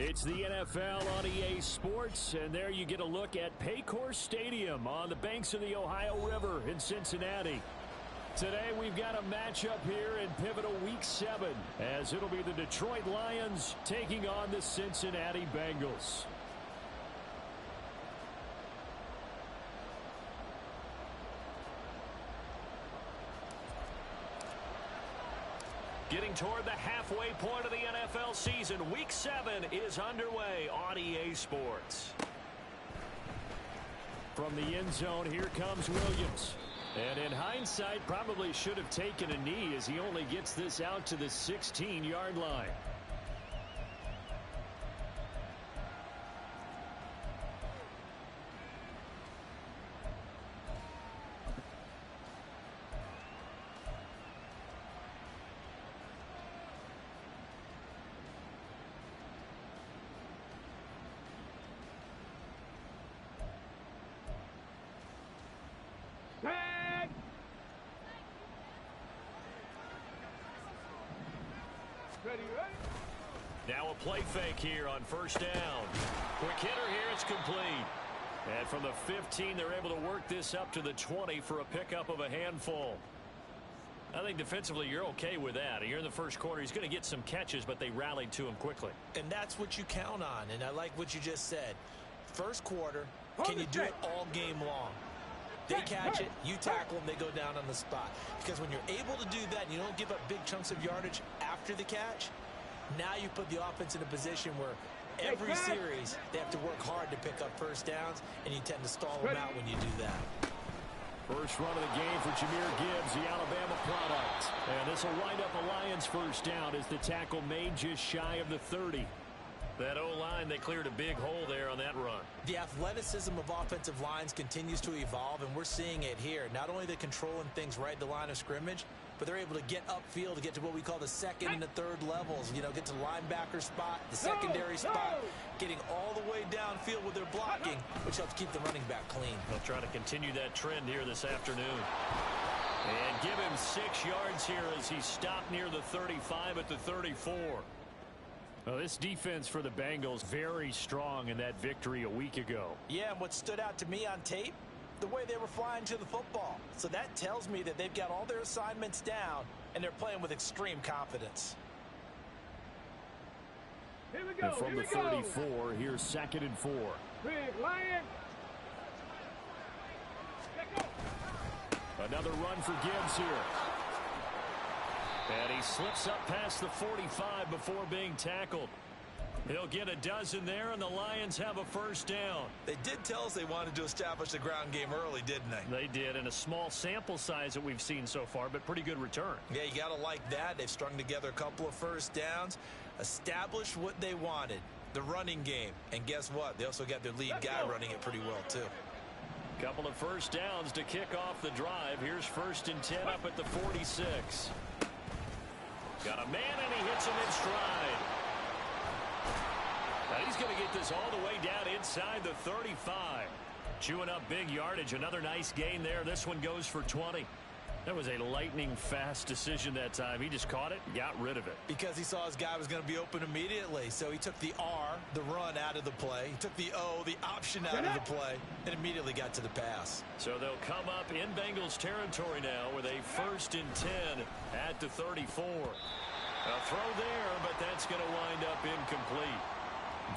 It's the NFL on EA Sports, and there you get a look at Paycor Stadium on the banks of the Ohio River in Cincinnati. Today we've got a matchup here in pivotal Week 7, as it'll be the Detroit Lions taking on the Cincinnati Bengals. Getting toward the halfway point of the NFL season, Week 7 is underway on EA Sports. From the end zone, here comes Williams. And in hindsight, probably should have taken a knee as he only gets this out to the 16-yard line. Now a play fake here on first down. Quick hitter here, it's complete. And from the 15, they're able to work this up to the 20 for a pickup of a handful. I think defensively you're okay with that. You're in the first quarter. He's going to get some catches, but they rallied to him quickly. And that's what you count on, and I like what you just said. First quarter, can you do it all game long? They catch it, you tackle them, they go down on the spot. Because when you're able to do that and you don't give up big chunks of yardage after the catch, now you put the offense in a position where every series they have to work hard to pick up first downs, and you tend to stall them out when you do that. First run of the game for Jahmyr Gibbs, the Alabama product. And this will wind up a Lions first down as the tackle made just shy of the 30. That O-line, they cleared a big hole there on that run. The athleticism of offensive lines continues to evolve, and we're seeing it here. Not only are they controlling things right at the line of scrimmage, but they're able to get upfield to get to what we call the second and the third levels. You know, get to the linebacker spot, the secondary spot, getting all the way downfield with their blocking, which helps keep the running back clean. They'll try to continue that trend here this afternoon. And give him 6 yards here as he stopped near the 35 at the 34. Well, this defense for the Bengals very strong in that victory a week ago. Yeah, and what stood out to me on tape, the way they were flying to the football. So that tells me that they've got all their assignments down, and they're playing with extreme confidence. Here we go. And from the 34, here's 2nd and 4. Big Lion. Another run for Gibbs here. And he slips up past the 45 before being tackled. He'll get a dozen there, and the Lions have a first down. They did tell us they wanted to establish the ground game early, didn't they? They did, in a small sample size that we've seen so far, but pretty good return. Yeah, you got to like that. They've strung together a couple of first downs, established what they wanted, the running game. And guess what? They also got their lead guy running it pretty well, too. Couple of first downs to kick off the drive. Here's 1st and 10 up at the 46. Got a man, and he hits him in stride. Now he's going to get this all the way down inside the 35. Chewing up big yardage. Another nice gain there. This one goes for 20. That was a lightning-fast decision that time. He just caught it and got rid of it. Because he saw his guy was going to be open immediately. So he took the R, the run, out of the play. He took the O, the option, out of the play, and immediately got to the pass. So they'll come up in Bengals territory now with a 1st and 10 at the 34. A throw there, but that's going to wind up incomplete.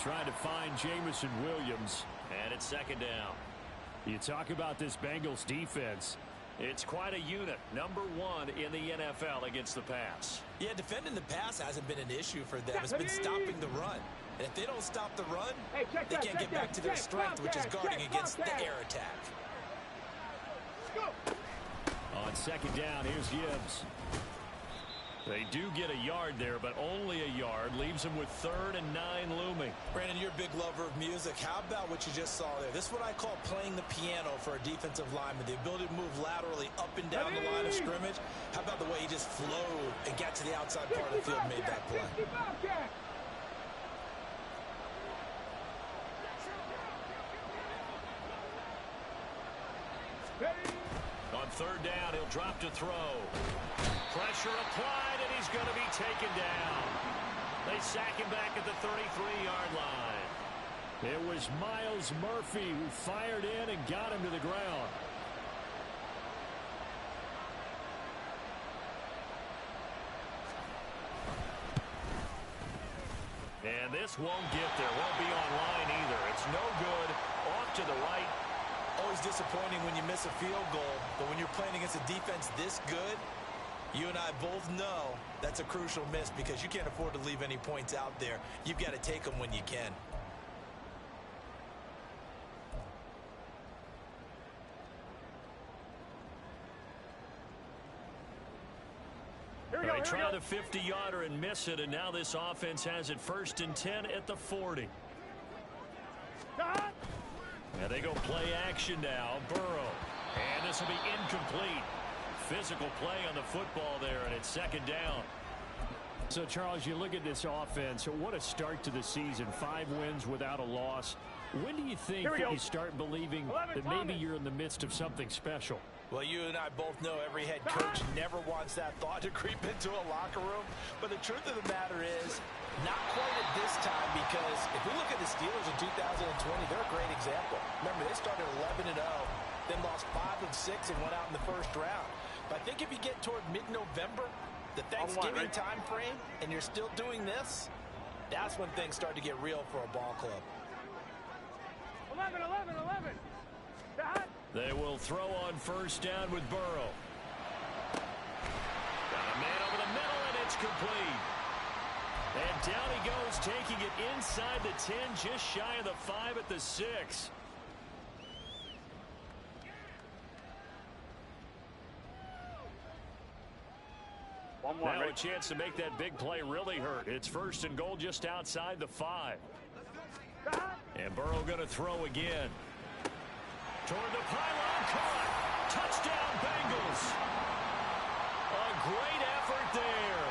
Trying to find Jameson Williams, and it's 2nd down. You talk about this Bengals defense. It's quite a unit, number 1 in the NFL against the pass. Yeah, defending the pass hasn't been an issue for them. It's been stopping the run. And if they don't stop the run, they can't get back to their strength, which is guarding against the air attack. On 2nd down, here's Gibbs. They do get a yard there, but only a yard. Leaves them with 3rd and 9 looming. Brandon, you're a big lover of music. How about what you just saw there? This is what I call playing the piano for a defensive lineman. The ability to move laterally up and down the line of scrimmage. How about the way he just flowed and got to the outside part of the field and made that play? On 3rd down, he'll drop to throw. Pressure applied, and he's going to be taken down. They sack him back at the 33-yard line. It was Myles Murphy who fired in and got him to the ground. And this won't get there. Won't be online either. It's no good. Off to the right. Always disappointing when you miss a field goal, but when you're playing against a defense this good, you and I both know that's a crucial miss because you can't afford to leave any points out there. You've got to take them when you can. They try the 50-yarder and miss it, and now this offense has it 1st and 10 at the 40. And they go play action now. Burrow. And this will be incomplete. Physical play on the football there, and it's 2nd down. So, Charles, you look at this offense. What a start to the season. 5 wins without a loss. When do you think that you start believing that maybe you're in the midst of something special? Well, you and I both know every head coach never wants that thought to creep into a locker room. But the truth of the matter is, not quite at this time, because if we look at the Steelers in 2020, they're a great example. Remember, they started 11-0, then lost 5 of 6 and went out in the 1st round. But I think if you get toward mid-November, the Thanksgiving time frame, and you're still doing this, that's when things start to get real for a ball club. 11. They will throw on 1st down with Burrow. Got a man over the middle, and it's complete. And down he goes, taking it inside the 10, just shy of the 5 at the 6. Now a chance to make that big play really hurt. It's 1st and goal just outside the 5. And Burrow going to throw again. Toward the pylon, caught. Touchdown, Bengals. A great effort there.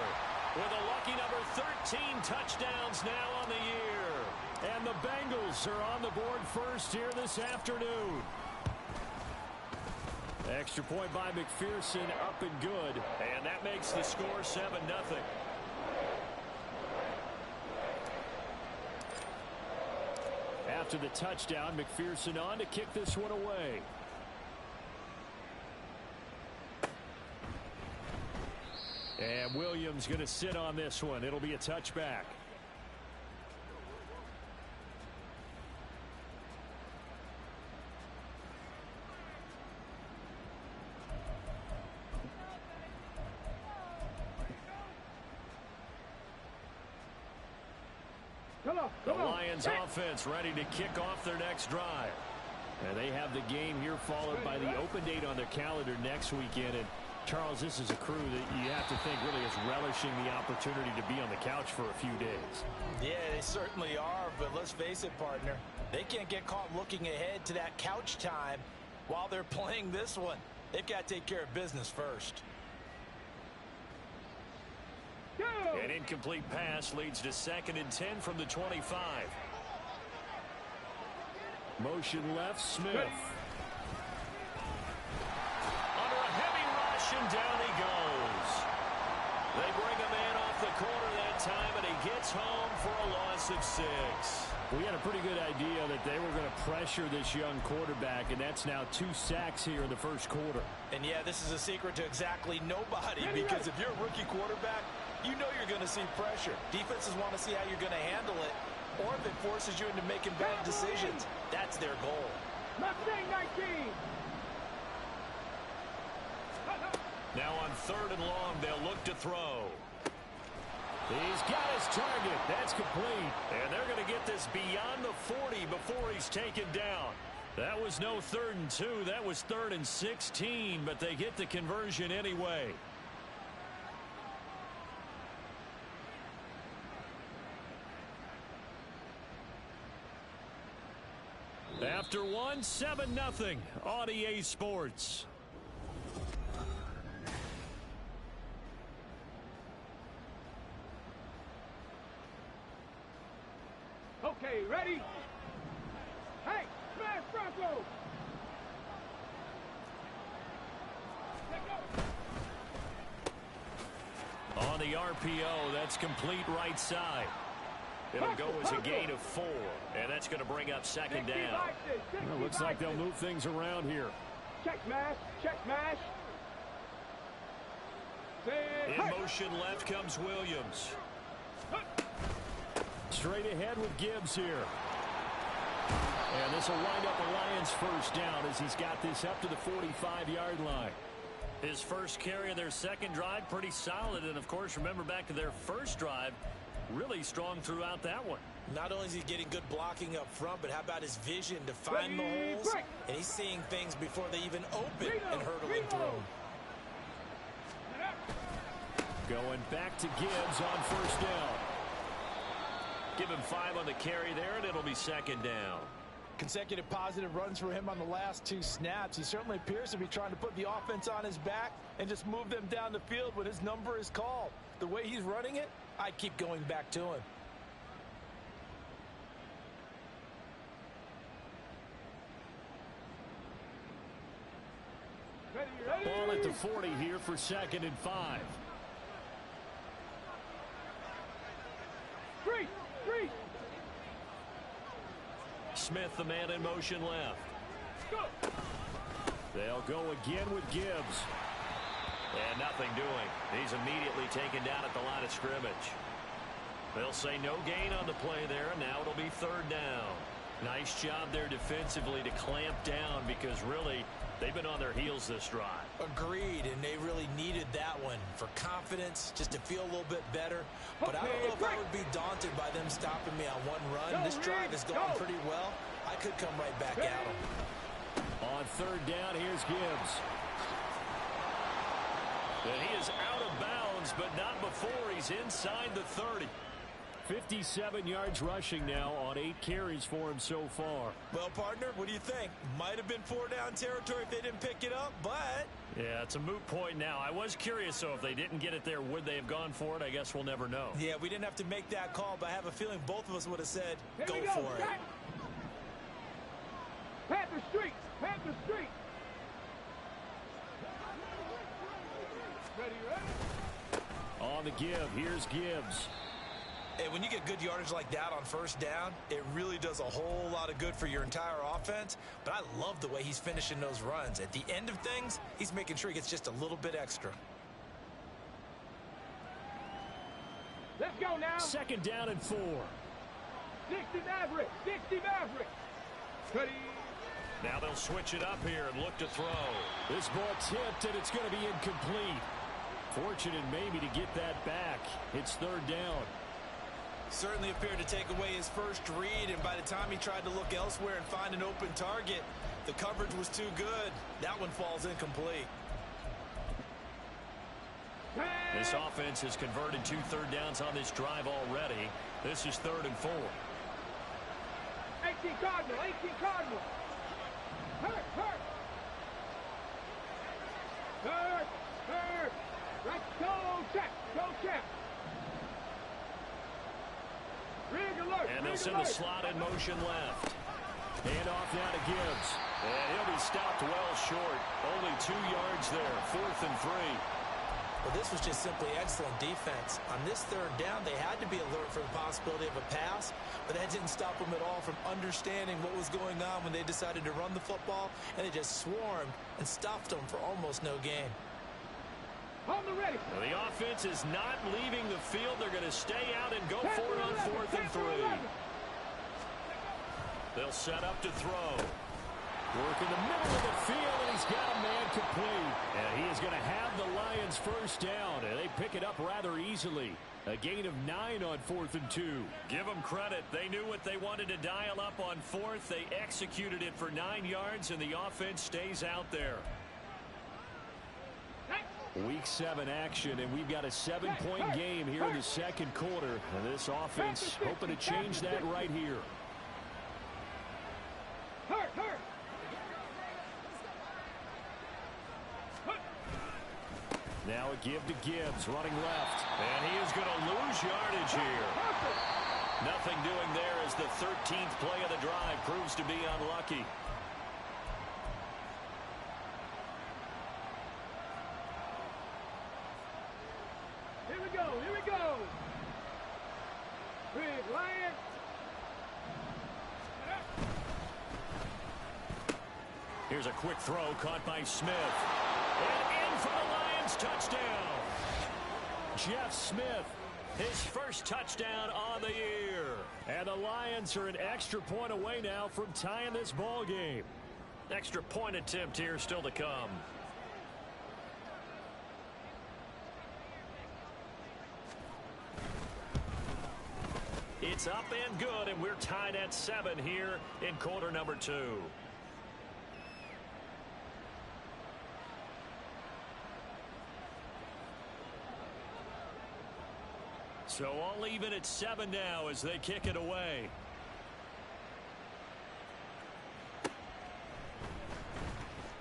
With a lucky number 13 touchdowns now on the year. And the Bengals are on the board first here this afternoon. Extra point by McPherson, up and good. And that makes the score 7-0. After the touchdown, McPherson on to kick this one away. And Williams going to sit on this one. It'll be a touchback. The Lions offense ready to kick off their next drive. And they have the game here followed by the open date on their calendar next weekend. And Charles, this is a crew that you have to think really is relishing the opportunity to be on the couch for a few days. Yeah, they certainly are, but let's face it, partner. They can't get caught looking ahead to that couch time while they're playing this one. They've got to take care of business first. An incomplete pass leads to 2nd and 10 from the 25. Motion left, Smith. Under a heavy rush, and down he goes. They bring a man off the corner that time, and he gets home for a loss of 6. We had a pretty good idea that they were going to pressure this young quarterback, and that's now 2 sacks here in the 1st quarter. And yeah, this is a secret to exactly nobody, because if you're a rookie quarterback, you know you're going to see pressure. Defenses want to see how you're going to handle it, or if it forces you into making bad decisions. That's their goal. Mustang 19. Now on 3rd and long, they'll look to throw. He's got his target. That's complete. And they're going to get this beyond the 40 before he's taken down. That was no 3rd and 2. That was 3rd and 16, but they get the conversion anyway. After 1, 7-0 on EA Sports. Okay, ready? Hey, smash Bronco! On the the RPO. That's complete right side. It'll go as a gain of 4, and that's going to bring up second down. Well, Looks like they'll move things around here. Check smash, check smash. In motion left comes Williams. Straight ahead with Gibbs here. And this will wind up the Lions first down as he's got this up to the 45-yard line. His first carry of their second drive, pretty solid. And, of course, remember back to their first drive, really strong throughout that one. Not only is he getting good blocking up front, but how about his vision to find the holes? And he's seeing things before they even open and hurdling through them. Going back to Gibbs on first down. Give him 5 on the carry there, and it'll be second down. Consecutive positive runs for him on the last 2 snaps. He certainly appears to be trying to put the offense on his back and just move them down the field when his number is called. The way he's running it, I'd keep going back to him. Ball at the 40 here for 2nd and 5. Three. Smith, the man in motion left. Go. They'll go again with Gibbs. And nothing doing. He's immediately taken down at the line of scrimmage. They'll say no gain on the play there, and now it'll be 3rd down. Nice job there defensively to clamp down because really they've been on their heels this drive. Agreed, and they really needed that one for confidence, just to feel a little bit better. But I don't know if I would be daunted by them stopping me on one run. This drive is going pretty well. I could come right back at them. On 3rd down, here's Gibbs. And he is out of bounds, but not before he's inside the 30. 57 yards rushing now on 8 carries for him so far. Well, partner, what do you think? Might have been 4-down territory if they didn't pick it up, but... Yeah, it's a moot point now. I was curious, so if they didn't get it there, would they have gone for it? I guess we'll never know. Yeah, we didn't have to make that call, but I have a feeling both of us would have said, go Here we for it. Panther Street. Ready? On the give, here's Gibbs. And when you get good yardage like that on 1st down, it really does a whole lot of good for your entire offense. But I love the way he's finishing those runs. At the end of things, he's making sure he gets just a little bit extra. Let's go now. 2nd down and 4. 60 Maverick. Ready. Now they'll switch it up here and look to throw. This ball tipped, and it's going to be incomplete. Fortunate maybe to get that back. It's 3rd down. Certainly appeared to take away his first read, and by the time he tried to look elsewhere and find an open target, the coverage was too good. That one falls incomplete. This offense has converted 2 3rd downs on this drive already. This is 3rd and 4. 18 Cardinal. Hurt. Let's go, check. And they'll send the slot in motion left. Hand off now to Gibbs. And he'll be stopped well short. Only 2 yards there. 4th and 3. Well, this was just simply excellent defense. On this 3rd down, they had to be alert for the possibility of a pass, but that didn't stop them at all from understanding what was going on when they decided to run the football, and they just swarmed and stuffed them for almost no gain. On the ready. Well, the offense is not leaving the field. They're going to stay out and go for it on 4th and 3. They'll set up to throw. Work in the middle of the field, and he's got a man complete. And he is going to have the Lions first down, and they pick it up rather easily. A gain of 9 on 4th and 2. Give them credit. They knew what they wanted to dial up on 4th. They executed it for 9 yards, and the offense stays out there. Week 7 action, and we've got a 7-point game here in the 2nd quarter. And this offense hoping to change that right here. Hurt. Now a give to Gibbs, running left. And he is going to lose yardage here. Nothing doing there as the 13th play of the drive proves to be unlucky. Here we go. Big Lion. Here's a quick throw caught by Smith. And in for the Lions, touchdown. Jeff Smith, his first touchdown on the year. And the Lions are an extra point away now from tying this ball game. Extra point attempt here still to come. It's up and good, and we're tied at 7 here in quarter number 2. So all even at 7 now as they kick it away.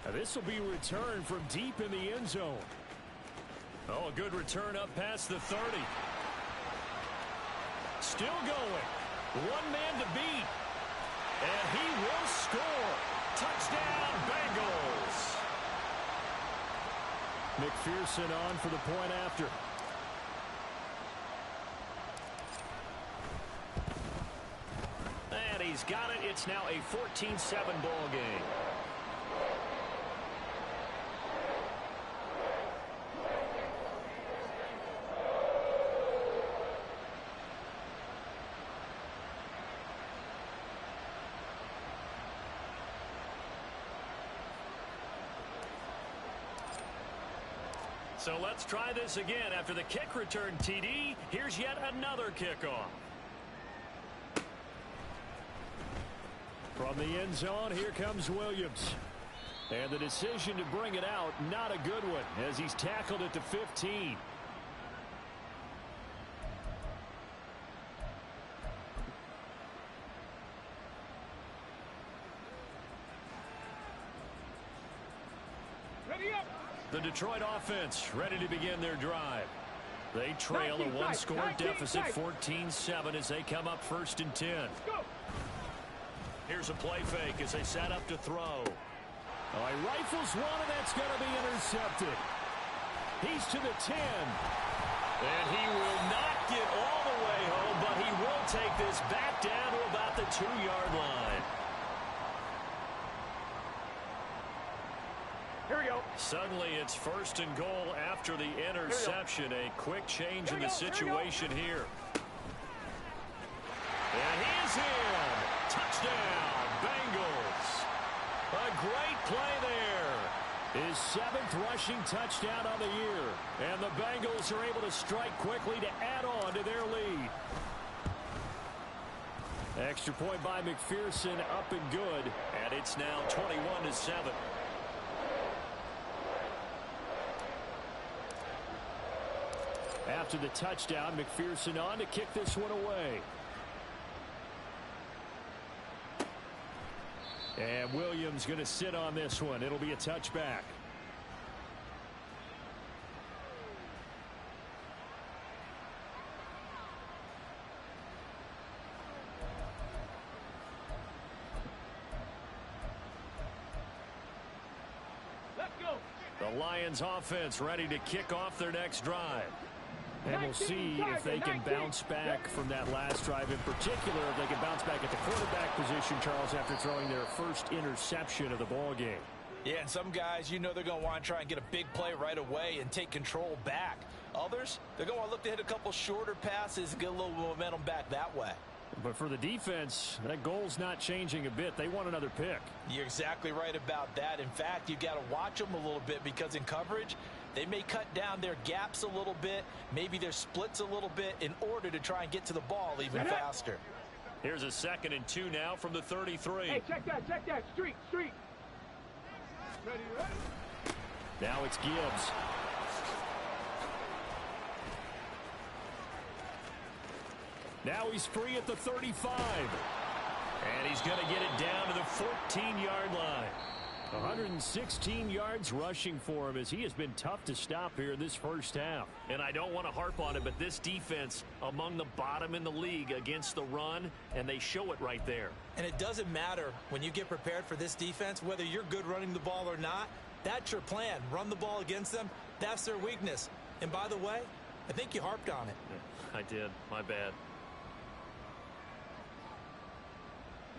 Now this will be returned from deep in the end zone. Oh, a good return up past the 30. Still going. One man to beat. And he will score. Touchdown, Bengals. McPherson on for the point after. And he's got it. It's now a 14-7 ball game. So let's try this again. After the kick return TD, here's yet another kickoff. From the end zone, here comes Williams. And the decision to bring it out, not a good one, as he's tackled it to 15. Ready up. The Detroit offense ready to begin their drive. They trail a one-score deficit, 14-7, as they come up 1st and 10. Go. Here's a play fake as they set up to throw. Oh, he rifles one, and that's going to be intercepted. He's to the 10. And he will not get all the way home, but he will take this back down to about the 2-yard line. Here we go. Suddenly it's 1st and goal after the interception. A quick change in the situation here. And he is in. Touchdown, Bengals. A great play there. His 7th rushing touchdown of the year. And the Bengals are able to strike quickly to add on to their lead. Extra point by McPherson, up and good. And it's now 21-7. After the touchdown, McPherson on to kick this one away. And Williams going to sit on this one. It'll be a touchback. Let's go. The Lions offense ready to kick off their next drive. And we'll see if they can bounce back from that last drive. In particular, if they can bounce back at the quarterback position, Charles, after throwing their first interception of the ball game. Yeah, and some guys, you know they're going to want to try and get a big play right away and take control back. Others, they're going to look to hit a couple shorter passes and get a little momentum back that way. But for the defense, that goal's not changing a bit. They want another pick. You're exactly right about that. In fact, you've got to watch them a little bit because in coverage, they may cut down their gaps a little bit, maybe their splits a little bit in order to try and get to the ball even faster. Here's a 2nd and 2 now from the 33. Hey, check that. Street. Ready. Now it's Gibbs. Now he's free at the 35. And he's going to get it down to the 14-yard line. 116 yards rushing for him as he has been tough to stop here in this first half. And I don't want to harp on it, but this defense among the bottom in the league against the run, and they show it right there. And it doesn't matter when you get prepared for this defense, whether you're good running the ball or not, that's your plan. Run the ball against them. That's their weakness. And by the way, I think you harped on it. I did. My bad.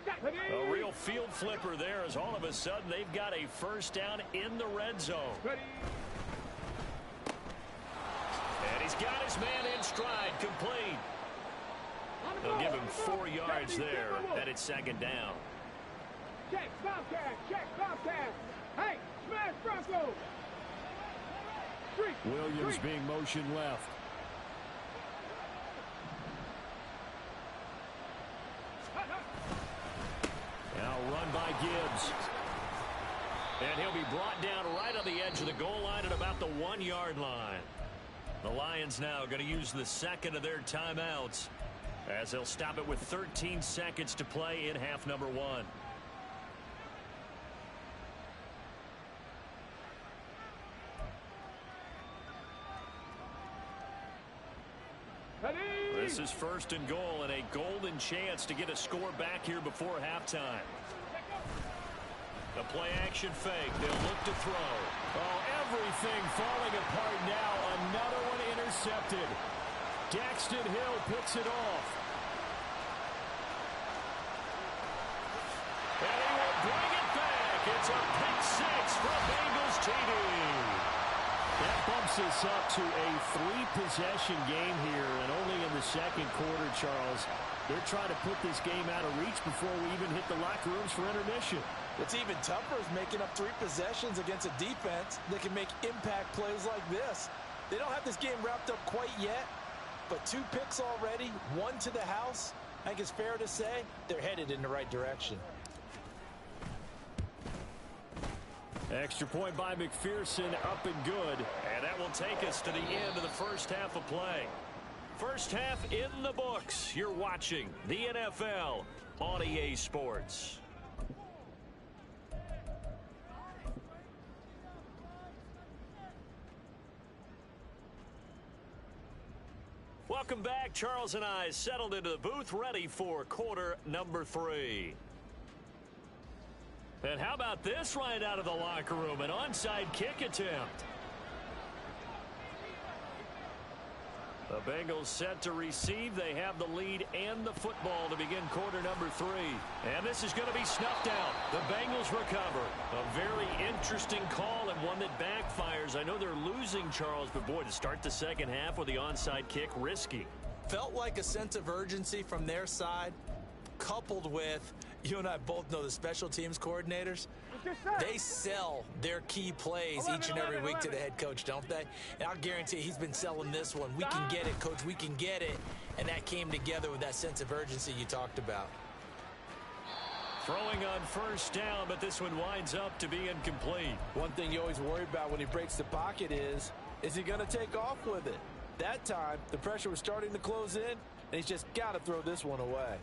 A real field flipper there as all of a sudden they've got a first down in the red zone. And he's got his man in stride, complete. They'll give him 4 yards there, and it's second down. Check, Bobcat, check, Bobcat. Hey, smash Bronco. Williams being motioned left. Now run by Gibbs. And he'll be brought down right on the edge of the goal line at about the 1-yard line. The Lions now going to use the second of their timeouts as they'll stop it with 13 seconds to play in half number 1. This is first and goal and a golden chance to get a score back here before halftime. The play action fake. They'll look to throw. Oh, everything falling apart now. Another one intercepted. Daxton Hill picks it off. And he will bring it back. It's a pick 6 from Bengals TD. That bumps us up to a 3-possession game here, and only in the second quarter, Charles. They're trying to put this game out of reach before we even hit the locker rooms for intermission. What's even tougher is making up 3 possessions against a defense that can make impact plays like this. They don't have this game wrapped up quite yet, but 2 picks already, 1 to the house. I think it's fair to say they're headed in the right direction. Extra point by McPherson, up and good. And that will take us to the end of the first half of play. First half in the books. You're watching the NFL on EA Sports. Welcome back. Charles and I settled into the booth, ready for quarter number 3. And how about this right out of the locker room? An onside kick attempt. The Bengals set to receive. They have the lead and the football to begin quarter number 3. And this is going to be snuffed out. The Bengals recover. A very interesting call and one that backfires. I know they're losing, Charles, but boy, to start the second half with the onside kick, risky. Felt like a sense of urgency from their side, coupled with, you and I both know the special teams coordinators. They sell their key plays each and every week to the head coach, don't they? And I'll guarantee he's been selling this one. We can get it, coach. We can get it. And that came together with that sense of urgency you talked about. Throwing on first down, but this one winds up to be incomplete. One thing you always worry about when he breaks the pocket is he going to take off with it? That time, the pressure was starting to close in, and he's just got to throw this one away.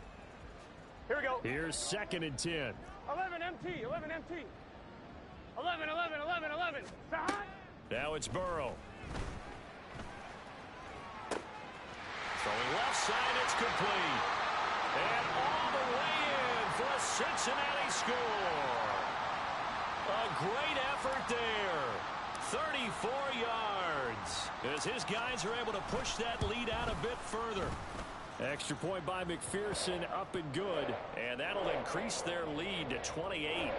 Here we go. Here's second and 10. 11 MT, 11 MT. 11, 11, 11, 11. Now it's Burrow. Throwing left side, it's complete. And all the way in for a Cincinnati score. A great effort there. 34 yards. As his guys are able to push that lead out a bit further. Extra point by McPherson, up and good. And that'll increase their lead to 28.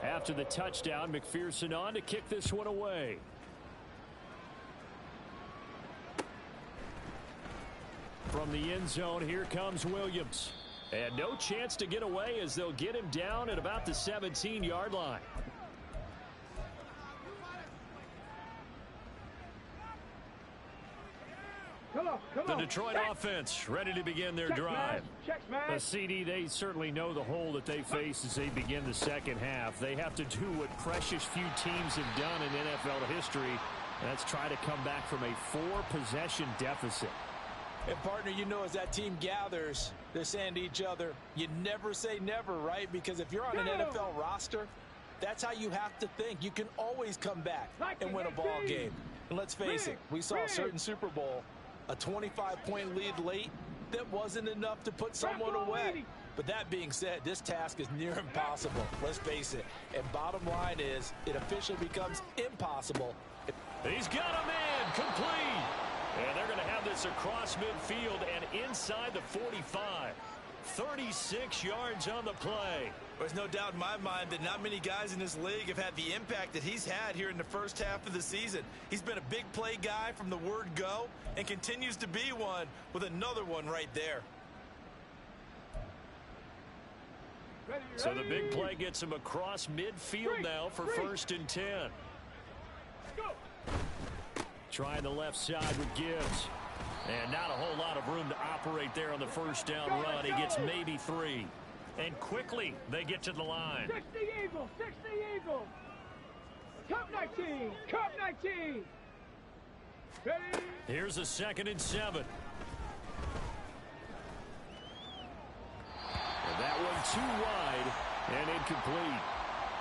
After the touchdown, McPherson on to kick this one away. From the end zone, here comes Williams. And no chance to get away as they'll get him down at about the 17-yard line. The Detroit offense ready to begin their drive. A CD, they certainly know the hole that they face as they begin the second half. They have to do what precious few teams have done in NFL history. And that's try to come back from a 4-possession deficit. And, partner, you know, as that team gathers, they're saying to each other, you never say never, right? Because if you're on an NFL roster, that's how you have to think. You can always come back and win a ball game. And let's face it, we saw a certain Super Bowl, a 25-point lead late that wasn't enough to put someone away. But that being said, this task is near impossible. Let's face it. And bottom line is, it officially becomes impossible. He's got a man complete. And they're going to have this across midfield and inside the 45. 36 yards on the play. There's no doubt in my mind that not many guys in this league have had the impact that he's had here in the first half of the season. He's been a big play guy from the word go and continues to be one with another one right there. So the big play gets him across midfield now for 1st and 10. Trying the left side with Gibbs. And not a whole lot of room to operate there on the first down run. He gets maybe 3. And quickly they get to the line. 60 Eagles, 60 Eagles. Cup 19, Cup 19. Ready? Here's a 2nd and 7. And that one too wide and incomplete.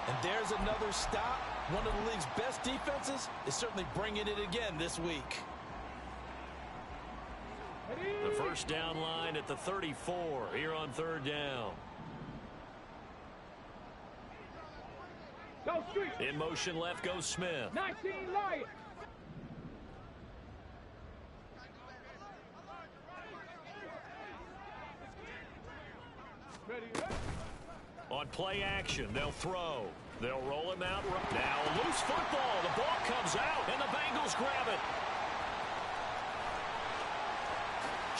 And there's another stop. One of the league's best defenses is certainly bringing it again this week. The first down line at the 34 here on 3rd down. Go Street. In motion left goes Smith. 19 Lions. Ready? On play action, they'll throw. They'll roll him out. Now loose football. The ball comes out, and the Bengals grab it.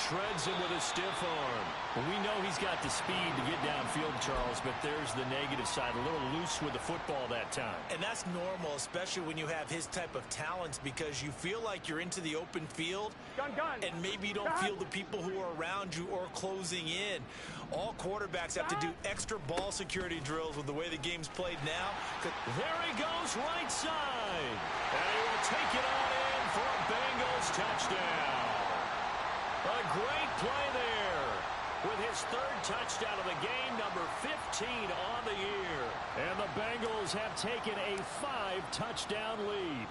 Shreds him with a stiff arm. Well, we know he's got the speed to get downfield, Charles, but there's the negative side. A little loose with the football that time. And that's normal, especially when you have his type of talents, because you feel like you're into the open field, and maybe you don't feel the people who are around you or closing in. All quarterbacks have to do extra ball security drills with the way the game's played now. There he goes, right side. And he will take it on in for a Bengals touchdown. A great play there with his 3rd touchdown of the game, number 15 on the year. And the Bengals have taken a 5-touchdown lead.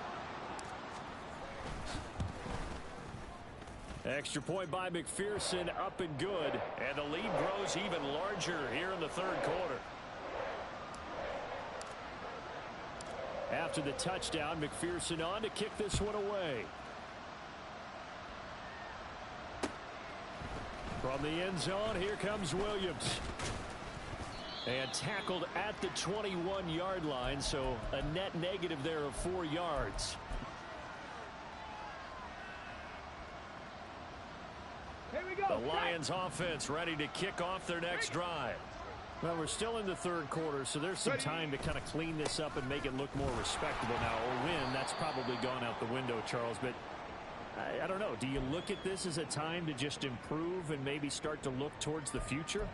Extra point by McPherson, up and good. And the lead grows even larger here in the 3rd quarter. After the touchdown, McPherson on to kick this one away. From the end zone, here comes Williams. And tackled at the 21-yard line, so a net negative there of 4 yards. Here we go. The Lions offense ready to kick off their next drive. Well, we're still in the 3rd quarter, so there's some time to kind of clean this up and make it look more respectable now. Or win, that's probably gone out the window, Charles, but I don't know. Do you look at this as a time to just improve and maybe start to look towards the future?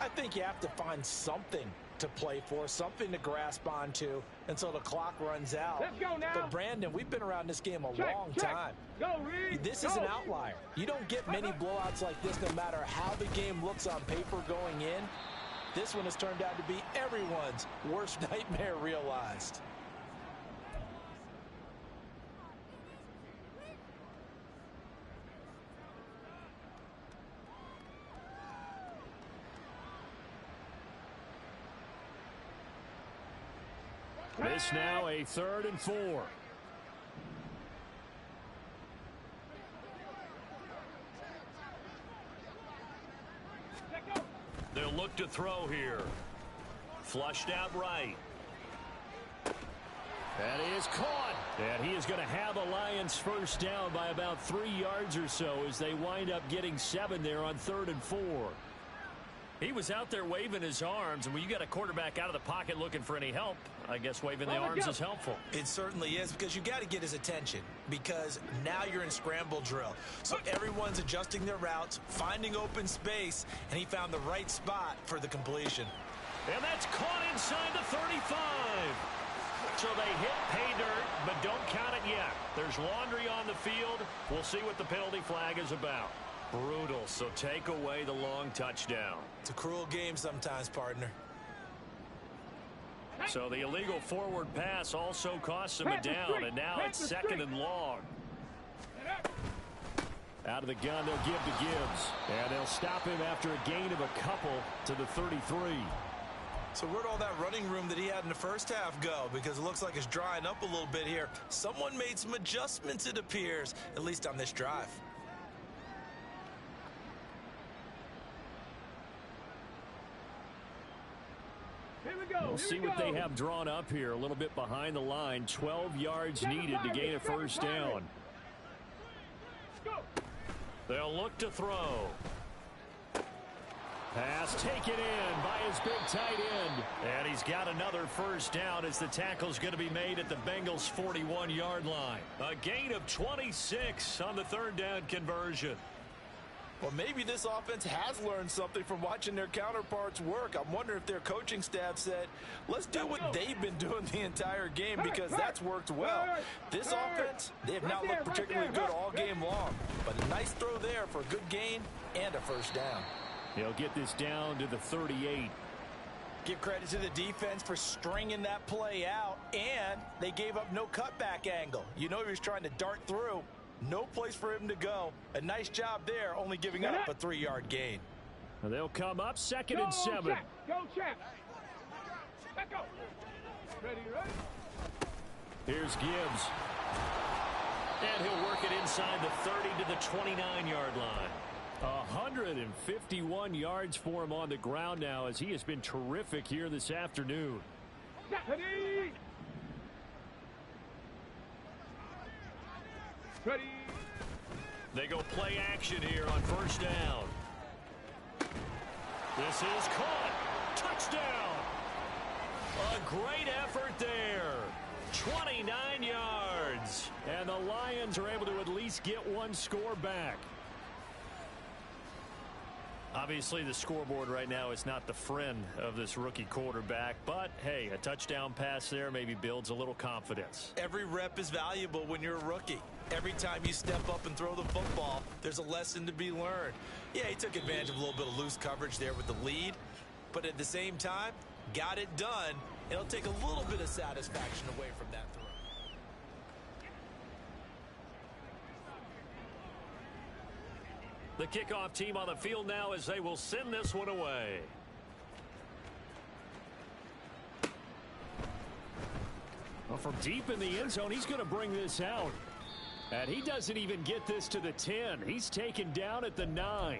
I think you have to find something to play for, something to grasp onto until the clock runs out. Let's go now. But, Brandon, we've been around this game a long time. Go, Reed. This is an outlier. You don't get many blowouts like this no matter how the game looks on paper going in. This one has turned out to be everyone's worst nightmare realized. This now a 3rd and 4. They'll look to throw here. Flushed out right. That is caught. And he is going to have a Lions first down by about 3 yards or so as they wind up getting 7 there on 3rd and 4. He was out there waving his arms, and when you got a quarterback out of the pocket looking for any help, I guess waving the arms is helpful. It certainly is, because you got to get his attention, because now you're in scramble drill. So everyone's adjusting their routes, finding open space, and he found the right spot for the completion. And that's caught inside the 35. So they hit pay dirt, but don't count it yet. There's laundry on the field. We'll see what the penalty flag is about. Brutal, so take away the long touchdown. It's a cruel game sometimes, partner. So the illegal forward pass also costs him a down, and now it's 2nd and long. Out of the gun, they'll give to Gibbs. And they'll stop him after a gain of a couple to the 33. So where'd all that running room that he had in the first half go? Because it looks like it's drying up a little bit here. Someone made some adjustments, it appears, at least on this drive. Here we go. We'll see what they have drawn up here. A little bit behind the line. 12 yards needed to gain a first down. They'll look to throw. Pass taken in by his big tight end. And he's got another first down as the tackle's going to be made at the Bengals' 41-yard line. A gain of 26 on the third down conversion. Well, maybe this offense has learned something from watching their counterparts work. I'm wondering if their coaching staff said, let's do what they've been doing the entire game, because that's worked well. This offense, they have not looked particularly good all game long. But a nice throw there for a good gain and a first down. He'll get this down to the 38. Give credit to the defense for stringing that play out, and they gave up no cutback angle. You know he was trying to dart through. No place for him to go. A nice job there, only giving up a 3-yard gain. They'll come up 2nd and 7. Go, Champ. Back go. Ready, ready. Here's Gibbs. And he'll work it inside the 30 to the 29-yard line. 151 yards for him on the ground now, as he has been terrific here this afternoon. Ready. Ready. They go play action here on first down. This is caught. Touchdown. A great effort there. 29 yards. And the Lions are able to at least get one score back. Obviously, the scoreboard right now is not the friend of this rookie quarterback, but hey, a touchdown pass there maybe builds a little confidence. Every rep is valuable when you're a rookie. Every time you step up and throw the football, there's a lesson to be learned. Yeah, he took advantage of a little bit of loose coverage there with the lead, but at the same time, got it done. It'll take a little bit of satisfaction away from that throw. The kickoff team on the field now as they will send this one away. Well, from deep in the end zone, he's going to bring this out. And he doesn't even get this to the 10. He's taken down at the 9.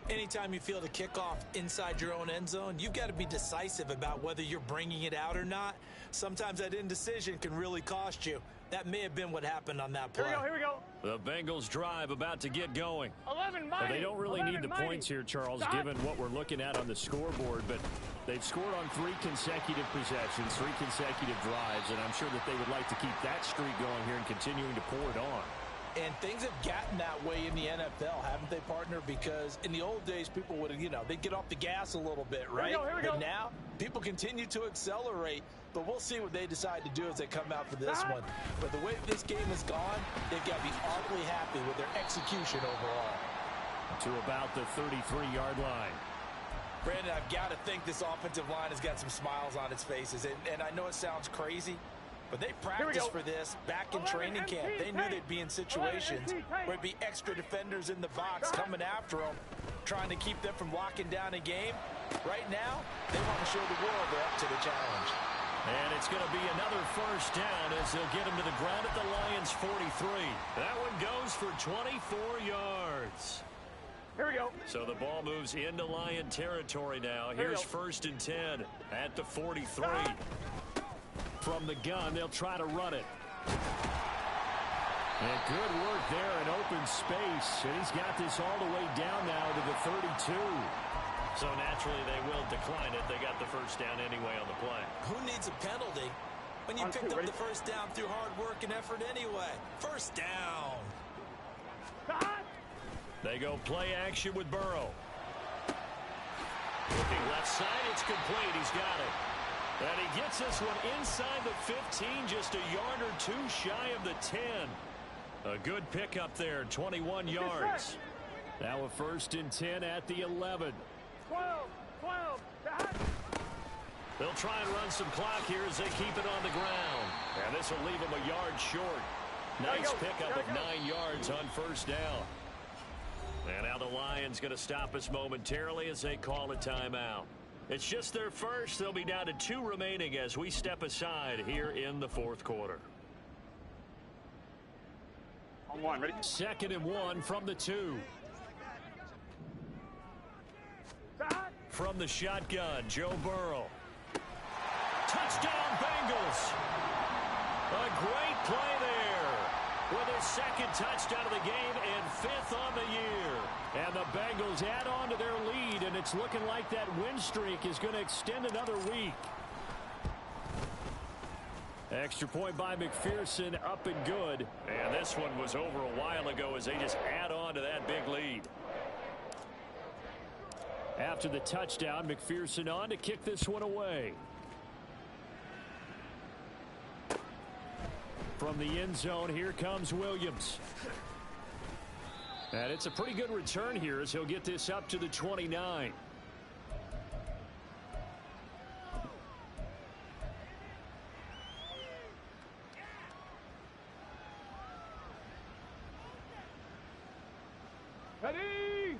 Anytime you field a kickoff inside your own end zone, you've got to be decisive about whether you're bringing it out or not. Sometimes that indecision can really cost you. That may have been what happened on that play. Here we go. The Bengals drive about to get going. 11 Well, they don't really need the points here, Charles, given what we're looking at on the scoreboard, but they've scored on 3 consecutive possessions, 3 consecutive drives, and I'm sure that they would like to keep that streak going here and continuing to pour it on. And things have gotten that way in the NFL, haven't they, partner? Because in the old days, people would, they'd get off the gas a little bit, right? Here we go. But now, people continue to accelerate. But we'll see what they decide to do as they come out for this one. But the way this game has gone, they've got to be awfully happy with their execution overall. To about the 33-yard line. Brandon, I've got to think this offensive line has got some smiles on its faces. And I know it sounds crazy, but they practiced for this back in training camp. They knew they'd be in situations where it'd be extra defenders in the box coming after them, trying to keep them from locking down a game. Right now, they want to show the world they're up to the challenge. And it's going to be another first down as they'll get him to the ground at the Lions' 43. That one goes for 24 yards. Here we go. So the ball moves into Lion territory now. Here's 1st and 10 at the 43. From the gun, they'll try to run it. And good work there in open space. And he's got this all the way down now to the 32. So naturally they will decline it. They got the first down anyway on the play. Who needs a penalty when you picked up the first down through hard work and effort anyway? First down. They go play action with Burrow. Looking left side, it's complete. He's got it. And he gets this one inside the 15, just a yard or 2 shy of the 10. A good pickup there, 21 yards. Now a 1st and 10 at the 11. 12. They'll try and run some clock here as they keep it on the ground. And this will leave them a yard short. Nice pickup of 9 yards on first down. And now the Lions going to stop us momentarily as they call a timeout. It's just their first. They'll be down to 2 remaining as we step aside here in the fourth quarter. On one, ready? 2nd and 1 from the 2. From the shotgun, Joe Burrow. Touchdown, Bengals. A great play there with his 2nd touchdown of the game and 5th on the year. And the Bengals add on to their lead, and it's looking like that win streak is going to extend another week. Extra point by McPherson, up and good. And this one was over a while ago as they just add on to that big lead. After the touchdown, McPherson on to kick this one away. From the end zone, here comes Williams. And it's a pretty good return here as he'll get this up to the 29.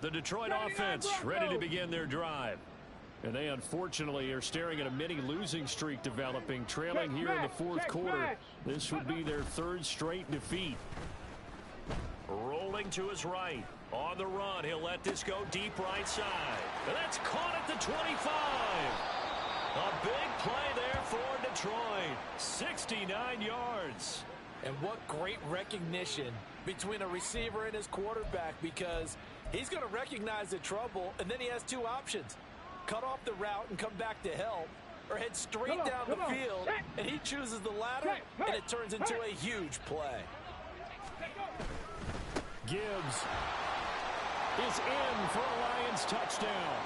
The Detroit offense ready to begin their drive. And they unfortunately are staring at a mini losing streak developing, trailing here in the fourth quarter. This would be their 3rd straight defeat. Rolling to his right. On the run, he'll let this go deep right side. And that's caught at the 25. A big play there for Detroit. 69 yards. And what great recognition between a receiver and his quarterback, because he's going to recognize the trouble, and then he has 2 options. Cut off the route and come back to help, or head straight down the field, and he chooses the latter, and it turns into a huge play. Gibbs is in for a Lions touchdown.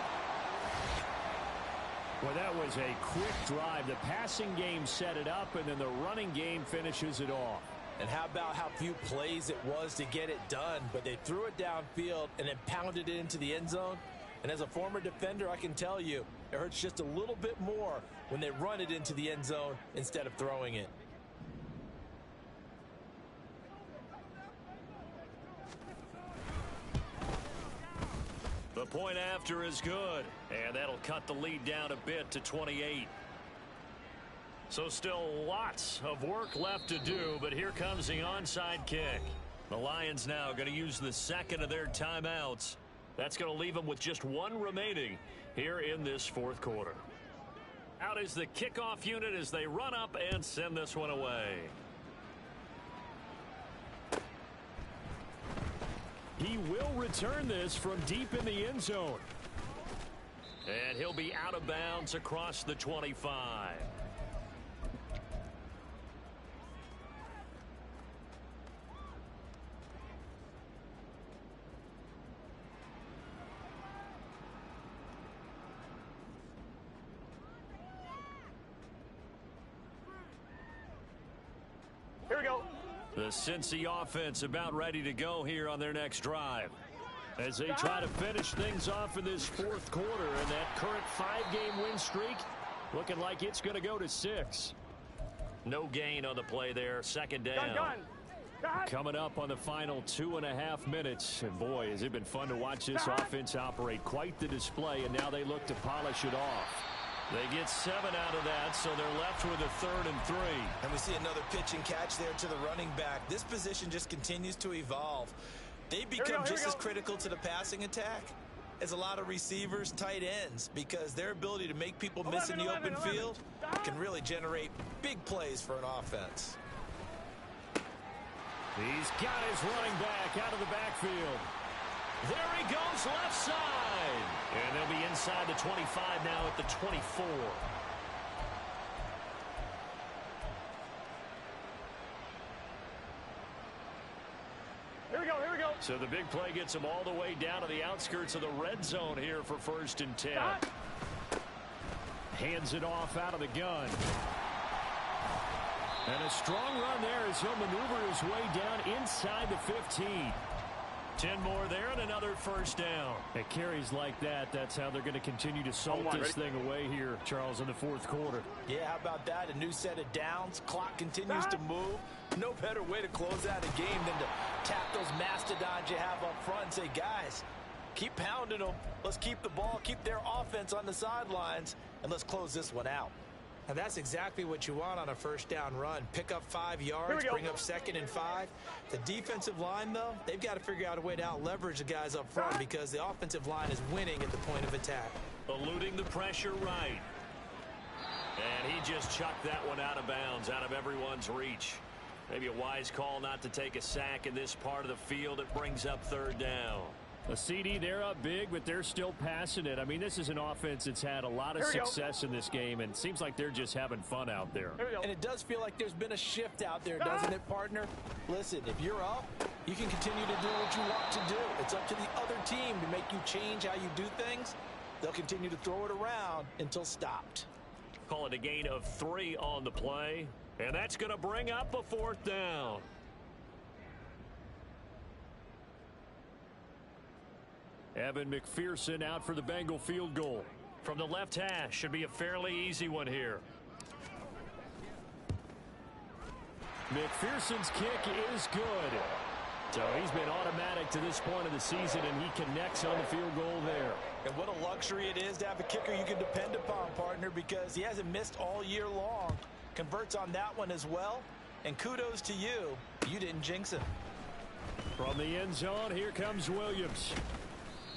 Well, that was a quick drive. The passing game set it up, and then the running game finishes it off. And how about how few plays it was to get it done, but they threw it downfield and then pounded it into the end zone. And as a former defender, I can tell you, it hurts just a little bit more when they run it into the end zone instead of throwing it. The point after is good, and that'll cut the lead down a bit to 28. So still lots of work left to do, but here comes the onside kick. The Lions now going to use the 2nd of their timeouts. That's going to leave them with just 1 remaining here in this fourth quarter. Out is the kickoff unit as they run up and send this one away. He will return this from deep in the end zone. And he'll be out of bounds across the 25. Here we go. The Cincy offense about ready to go here on their next drive as they try to finish things off in this fourth quarter, and that current 5-game win streak looking like it's going to go to 6. No gain on the play there. 2nd down. Coming up on the final 2.5 minutes, and boy, has it been fun to watch this offense operate. Quite the display, and now they look to polish it off. They get 7 out of that, so they're left with a 3rd and 3. And we see another pitch and catch there to the running back. This position just continues to evolve. They become just as critical to the passing attack as a lot of receivers, tight ends, because their ability to make people miss in the open field can really generate big plays for an offense. He's got his running back out of the backfield. There he goes, left side. And they'll be inside the 25 now at the 24. Here we go, here we go. So the big play gets them all the way down to the outskirts of the red zone here for 1st and 10. Hands it off out of the gun. And a strong run there as he'll maneuver his way down inside the 15. 10 more there and another 1st down. At carries like that, that's how they're going to continue to salt this thing away here, Charles, in the fourth quarter. Yeah, how about that? A new set of downs. Clock continues to move. No better way to close out a game than to tap those mastodons you have up front and say, guys, Keep pounding them. Let's keep the ball, keep their offense on the sidelines, and let's close this one out. And that's exactly what you want on a first down run. Pick up 5 yards, bring up 2nd and 5. The defensive line, though, they've got to figure out a way to out-leverage the guys up front because the offensive line is winning at the point of attack. Eluding the pressure right. And he just chucked that one out of bounds, out of everyone's reach. Maybe a wise call not to take a sack in this part of the field. It brings up 3rd down. A CD, they're up big, but they're still passing it. I mean, this is an offense that's had a lot of success in this game, and it seems like they're just having fun out there. And it does feel like there's been a shift out there, doesn't it, partner? Listen, if you're up, you can continue to do what you want to do. It's up to the other team to make you change how you do things. They'll continue to throw it around until stopped. Call it a gain of 3 on the play, and that's going to bring up a 4th down. Evan McPherson out for the Bengal field goal. From the left hash, should be a fairly easy one here. McPherson's kick is good. So he's been automatic to this point of the season, and he connects on the field goal there. And what a luxury it is to have a kicker you can depend upon, partner, because he hasn't missed all year long. Converts on that one as well. And kudos to you. You didn't jinx him. From the end zone, here comes Williams.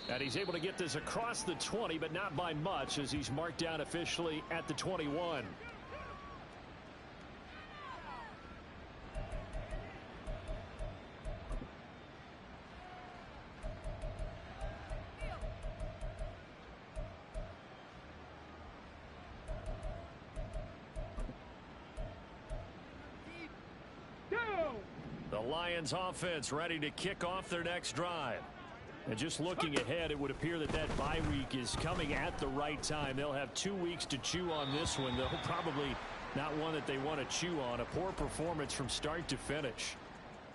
And he's able to get this across the 20, but not by much, as he's marked down officially at the 21. The Lions offense ready to kick off their next drive. And just looking ahead, it would appear that that bye week is coming at the right time. They'll have 2 weeks to chew on this one, though probably not one that they want to chew on. A poor performance from start to finish.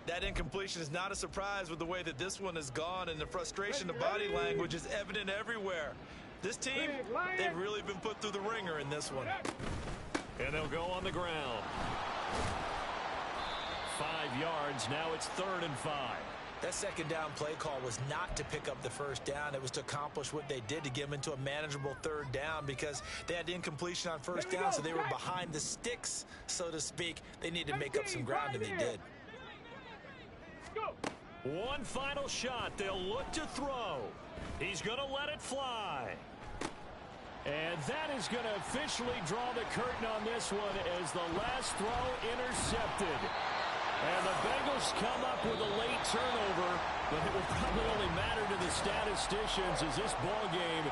That incompletion is not a surprise with the way that this one has gone, and the frustration, the body language is evident everywhere. This team, they've really been put through the ringer in this one. And they'll go on the ground. 5 yards. Now it's 3rd and 5. That 2nd down play call was not to pick up the 1st down. It was to accomplish what they did to get them into a manageable 3rd down because they had incompletion on 1st down, so they were behind the sticks, so to speak. They needed to make up some ground, and they did. One final shot. They'll look to throw. He's going to let it fly. And that is going to officially draw the curtain on this one as the last throw intercepted. And the Bengals come up with a late turnover, but it will probably only matter to the statisticians as this ball game